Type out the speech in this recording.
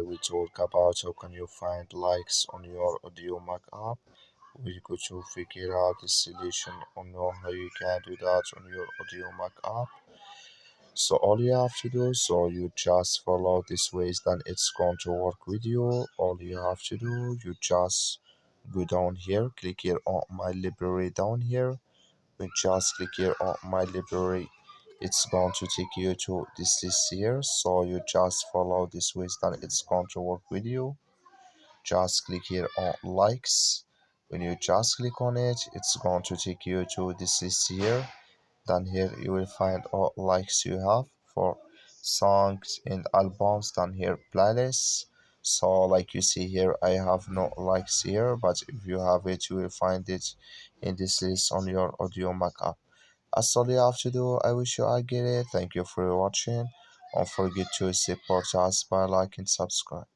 we talk about how can you find likes on your Audiomack app. We go to figure out the solution on how you can do that on your Audiomack app. So all you have to do, so you just follow this ways, then it's going to work with you. All you have to do, you just go down here, click here on my library down here. We just click here on my library, it's going to take you to this list here, so you just follow this ways, then it's going to work with you. Just click here on likes. When you just click on it, it's going to take you to this list here. Then here you will find all likes you have for songs and albums. Then here playlists. So like you see here, I have no likes here, but if you have it, you will find it in this list on your Audiomack app. That's all you have to do. I wish you all get it. Thank you for watching. Don't forget to support us by liking and subscribe.